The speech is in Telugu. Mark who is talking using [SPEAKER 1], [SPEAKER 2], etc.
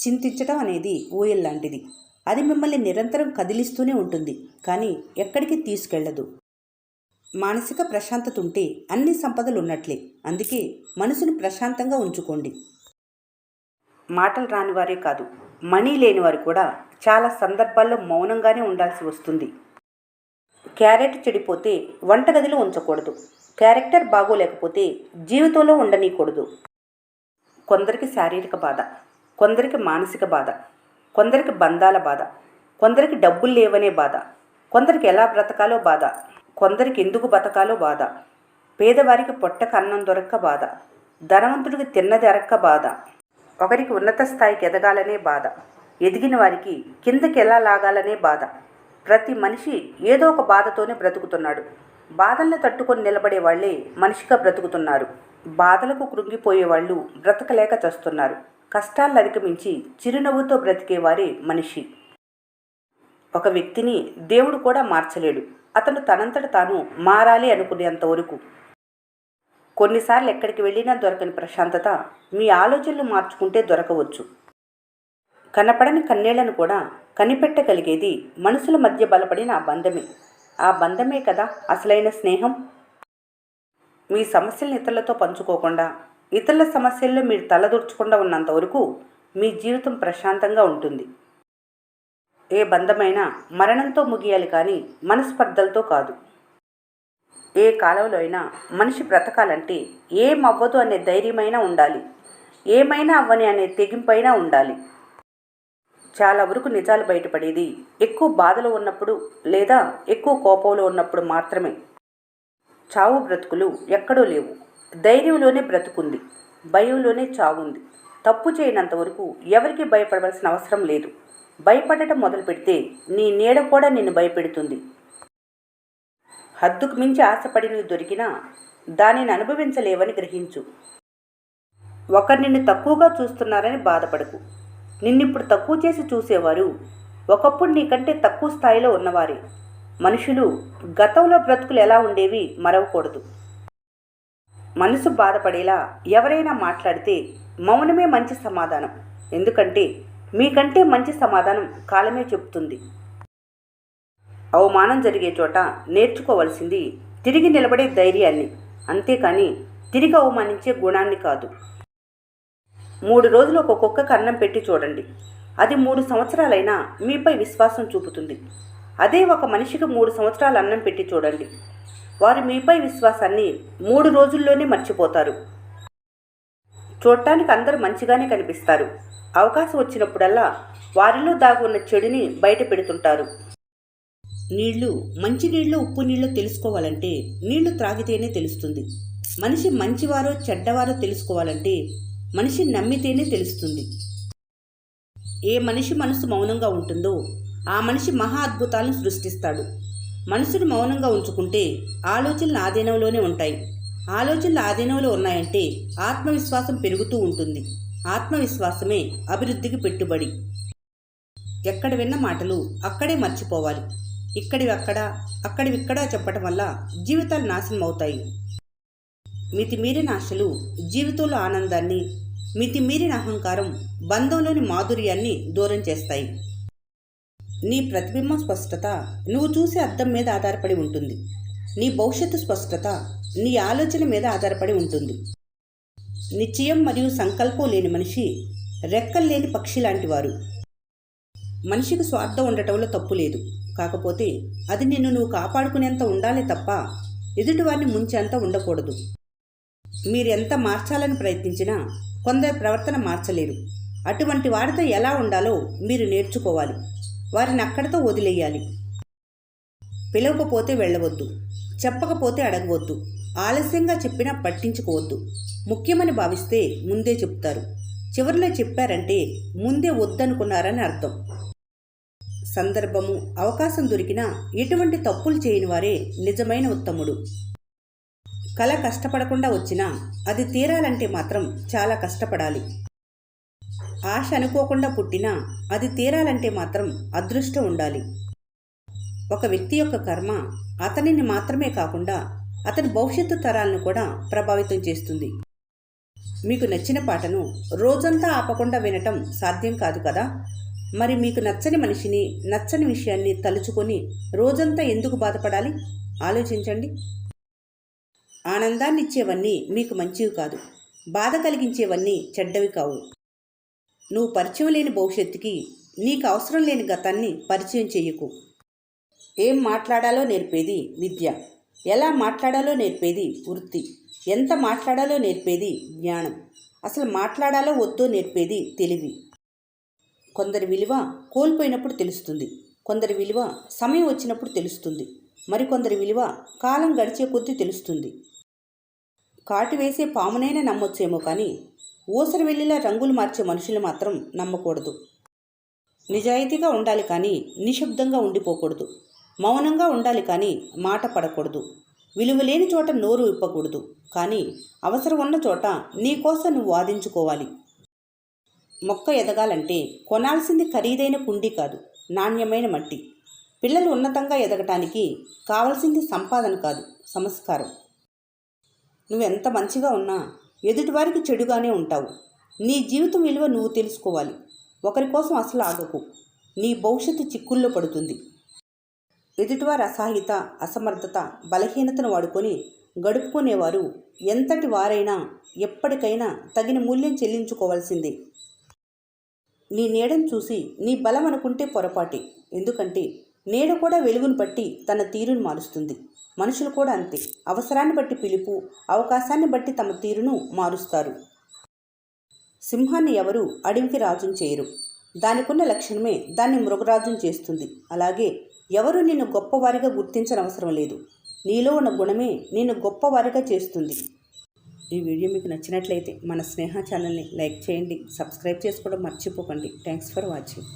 [SPEAKER 1] చింతించడం అనేది ఊయల్ లాంటిది. అది మిమ్మల్ని నిరంతరం కదిలిస్తూనే ఉంటుంది, కానీ ఎక్కడికి తీసుకెళ్లదు. మానసిక ప్రశాంతత ఉంటే అన్ని సంపదలు ఉన్నట్లే. అందుకే మనసును ప్రశాంతంగా ఉంచుకోండి. మాటలు రాని వారే కాదు, మనీ లేని వారు కూడా చాలా సందర్భాల్లో మౌనంగానే ఉండాల్సి వస్తుంది. క్యారెట్ చెడిపోతే వంటగదిలో ఉంచకూడదు. క్యారెక్టర్ బాగోలేకపోతే జీవితంలో ఉండనీయకూడదు. కొందరికి శారీరక బాధ, కొందరికి మానసిక బాధ, కొందరికి బంధాల బాధ, కొందరికి డబ్బులు లేవనే బాధ, కొందరికి ఎలా బ్రతకాలో బాధ, కొందరికి ఎందుకు బతకాలో బాధ, పేదవారికి పొట్టకు అన్నం దొరక్క బాధ, ధనవంతుడికి తిన్నది అరక్క బాధ, ఒకరికి ఉన్నత స్థాయికి ఎదగాలనే బాధ, ఎదిగిన వారికి కిందకి ఎలా లాగాలనే బాధ. ప్రతి మనిషి ఏదో ఒక బాధతోనే బ్రతుకుతున్నాడు. బాధల్ని తట్టుకొని నిలబడే వాళ్లే మనిషిగా బ్రతుకుతున్నారు. బాధలకు కృంగిపోయేవాళ్ళు బ్రతకలేక చస్తున్నారు. కష్టాలను అధిగమించి చిరునవ్వుతో బ్రతికేవారే మనిషి. ఒక వ్యక్తిని దేవుడు కూడా మార్చలేడు. అతను తనంతట తాను మారాలి అనుకునేంత వరకు. కొన్నిసార్లు ఎక్కడికి వెళ్ళినా దొరకని ప్రశాంతత మీ ఆలోచనలు మార్చుకుంటే దొరకవచ్చు. కనపడని కన్నీళ్లను కూడా కనిపెట్టగలిగేది మనుషుల మధ్య బలపడిన ఆ బంధమే. ఆ బంధమే కదా అసలైన స్నేహం. మీ సమస్యలను ఇతరులతో పంచుకోకుండా, ఇతరుల సమస్యల్లో మీరు తలదూర్చకుండా ఉన్నంత వరకు మీ జీవితం ప్రశాంతంగా ఉంటుంది. ఏ బంధమైనా మరణంతో ముగియాలి, కానీ మనస్పర్ధలతో కాదు. ఏ కాలంలో అయినా మనిషి బ్రతకాలంటే ఏమవ్వదు అనే ధైర్యమైనా ఉండాలి, ఏమైనా అవ్వని అనే తెగింపైనా ఉండాలి. చాలా వరకు నిజాలు బయటపడేది ఎక్కువ బాధలో ఉన్నప్పుడు లేదా ఎక్కువ కోపంలో ఉన్నప్పుడు మాత్రమే. చావు బ్రతుకులు ఎక్కడో లేవు. ధైర్యంలోనే బ్రతుకుంది, భయంలోనే చావుంది. తప్పు చేయనంత వరకు ఎవరికి భయపడవలసిన అవసరం లేదు. భయపడటం మొదలు పెడితే నీ నీడ కూడా నిన్ను భయపెడుతుంది. హద్దుకు మించి ఆశపడినవి దొరికినా దానిని అనుభవించలేవని గ్రహించు. ఒకరు నిన్ను తక్కువగా చూస్తున్నారని బాధపడకు. నిన్నిప్పుడు తక్కువ చేసి చూసేవారు ఒకప్పుడు నీకంటే తక్కువ స్థాయిలో ఉన్నవారే. మనుషులు గతంలో బ్రతుకులు ఎలా ఉండేవి మరవకూడదు. మనసు బాధపడేలా ఎవరైనా మాట్లాడితే మౌనమే మంచి సమాధానం. ఎందుకంటే మీకంటే మంచి సమాధానం కాలమే చెప్తుంది. అవమానం జరిగే చోట నేర్చుకోవలసింది తిరిగి నిలబడే ధైర్యాన్ని, అంతేకాని తిరిగి అవమానించే గుణాన్ని కాదు. 3 రోజులు ఒక కుక్కకు అన్నం పెట్టి చూడండి, అది 3 సంవత్సరాలైనా మీపై విశ్వాసం చూపుతుంది. అదే ఒక మనిషికి 3 సంవత్సరాలు అన్నం పెట్టి చూడండి, వారు మీపై విశ్వాసాన్ని 3 రోజుల్లోనే మర్చిపోతారు. చూడటానికి అందరూ మంచిగానే కనిపిస్తారు. అవకాశం వచ్చినప్పుడల్లా వారిలో దాగి ఉన్న చెడుని బయట పెడుతుంటారు. మంచి నీళ్ళు ఉప్పు నీళ్ళు తెలుసుకోవాలంటే నీళ్లు త్రాగితేనే తెలుస్తుంది. మనిషి మంచివారో చెడ్డవారో తెలుసుకోవాలంటే మనిషి నమ్మితేనే తెలుస్తుంది. ఏ మనిషి మనసు మౌనంగా ఉంటుందో ఆ మనిషి మహా అద్భుతాలను సృష్టిస్తాడు. మనసును మౌనంగా ఉంచుకుంటే ఆలోచనలు ఆధీనంలోనే ఉంటాయి. ఆలోచనలు ఆధీనంలో ఉన్నాయంటే ఆత్మవిశ్వాసం పెరుగుతూ ఉంటుంది. ఆత్మవిశ్వాసమే అభివృద్ధికి పెట్టుబడి. ఎక్కడ విన్న మాటలు అక్కడే మర్చిపోవాలి. ఇక్కడివి అక్కడ, అక్కడివి ఇక్కడ చెప్పటం వల్ల జీవితాలు నాశనం అవుతాయి. మితిమీరిన ఆశలు జీవితంలో ఆనందాన్ని, మితిమీరిన అహంకారం బంధంలోని మాధుర్యాన్ని దూరం చేస్తాయి. నీ ప్రతిబింబం స్పష్టత నువ్వు చూసే అద్దం మీద ఆధారపడి ఉంటుంది. నీ భవిష్యత్తు స్పష్టత నీ ఆలోచన మీద ఆధారపడి ఉంటుంది. నిశ్చయం మరియు సంకల్పం లేని మనిషి రెక్కలు లేని పక్షి లాంటివారు. మనిషికి స్వార్థం ఉండటంలో తప్పు లేదు, కాకపోతే అది నువ్వు కాపాడుకునేంత ఉండాలి తప్ప ఎదుటివారిని ముంచేంత ఉండకూడదు. మీరెంత మార్చాలని ప్రయత్నించినా కొందరి ప్రవర్తన మార్చలేరు. అటువంటి వారితో ఎలా ఉండాలో మీరు నేర్చుకోవాలి. వారిని అక్కడితో వదిలేయాలి. పిలవకపోతే వెళ్ళవద్దు, చెప్పకపోతే అడగవద్దు, ఆలస్యంగా చెప్పినా పట్టించుకోవద్దు. ముఖ్యమని భావిస్తే ముందే చెప్తారు. చివరిలో చెప్పారంటే ముందే వద్దనుకున్నారని అర్థం. సందర్భము, అవకాశం దొరికినా ఎటువంటి తప్పులు చేయని వారే నిజమైన ఉత్తముడు. కళ కష్టపడకుండా వచ్చినా అది తీరాలంటే మాత్రం చాలా కష్టపడాలి. ఆశ అనుకోకుండా పుట్టినా అది తీరాలంటే మాత్రం అదృష్టం ఉండాలి. ఒక వ్యక్తి యొక్క కర్మ అతనిని మాత్రమే కాకుండా అతని భవిష్యత్తు తరాలను కూడా ప్రభావితం చేస్తుంది. మీకు నచ్చిన పాటను రోజంతా ఆపకుండా వినటం సాధ్యం కాదు కదా. మరి మీకు నచ్చని మనిషిని, నచ్చని విషయాన్ని తలుచుకొని రోజంతా ఎందుకు బాధపడాలి? ఆలోచించండి. ఆనందాన్నిచ్చేవన్నీ మీకు మంచివి కాదు, బాధ కలిగించేవన్నీ చెడ్డవి కావు. నువ్వు పరిచయం లేని భవిష్యత్తుకి నీకు అవసరం లేని గతాన్ని పరిచయం చెయ్యకు. ఏం మాట్లాడాలో నేర్పేది విద్య, ఎలా మాట్లాడాలో నేర్పేది వృత్తి, ఎంత మాట్లాడాలో నేర్పేది జ్ఞానం, అసలు మాట్లాడాలో వద్దో నేర్పేది తెలివి. కొందరి విలువ కోల్పోయినప్పుడు తెలుస్తుంది, కొందరి విలువ సమయం వచ్చినప్పుడు తెలుస్తుంది, మరికొందరి విలువ కాలం గడిచే కొద్దీ తెలుస్తుంది. కాటు వేసే పామునైనా నమ్మొచ్చేమో కానీ ఊసరి వెళ్ళిలా రంగులు మార్చే మనుషులు మాత్రం నమ్మకూడదు. నిజాయితీగా ఉండాలి కానీ నిశ్శబ్దంగా ఉండిపోకూడదు. మౌనంగా ఉండాలి కానీ మాట పడకూడదు. విలువలేని చోట నోరు విప్పకూడదు, కానీ అవసరం ఉన్న చోట నీకోసం నువ్వు వాదించుకోవాలి. మొక్క ఎదగాలంటే కొనాల్సింది ఖరీదైన కుండీ కాదు, నాణ్యమైన మట్టి. పిల్లలు ఉన్నతంగా ఎదగటానికి కావలసింది సంపాదన కాదు, సంస్కారం. నువ్వెంత మంచిగా ఉన్నా ఎదుటివారికి చెడుగానే ఉంటావు. నీ జీవితం విలువ నువ్వు తెలుసుకోవాలి. ఒకరి కోసం అసలు ఆగకు, నీ భవిష్యత్తు చిక్కుల్లో పడుతుంది. ఎదుటివారి అసహాయత, అసమర్థత, బలహీనతను వాడుకొని గడుపుకునేవారు ఎంతటి వారైనా ఎప్పటికైనా తగిన మూల్యం చెల్లించుకోవాల్సిందే. నీ నీడను చూసి నీ బలం అనుకుంటే పొరపాటే. ఎందుకంటే నీడ కూడా వెలుగును బట్టి తన తీరును మారుస్తుంది. మనుషులు కూడా అంతే. అవసరాన్ని బట్టి పిలుపు, అవకాశాన్ని బట్టి తమ తీరును మారుస్తారు. సింహాన్ని ఎవరు అడవికి రాజును చేయరు. దానికున్న లక్షణమే దాన్ని మృగరాజును చేస్తుంది. అలాగే ఎవరు నిన్ను గొప్పవారిగా గుర్తించనవసరం లేదు. నీలో ఉన్న గుణమే నిన్ను గొప్పవారిగా చేస్తుంది. ఈ వీడియో మీకు నచ్చినట్లయితే మన స్నేహ ఛానల్ని లైక్ చేయండి, సబ్స్క్రైబ్ చేసుకోవడం మర్చిపోకండి. Thanks for watching.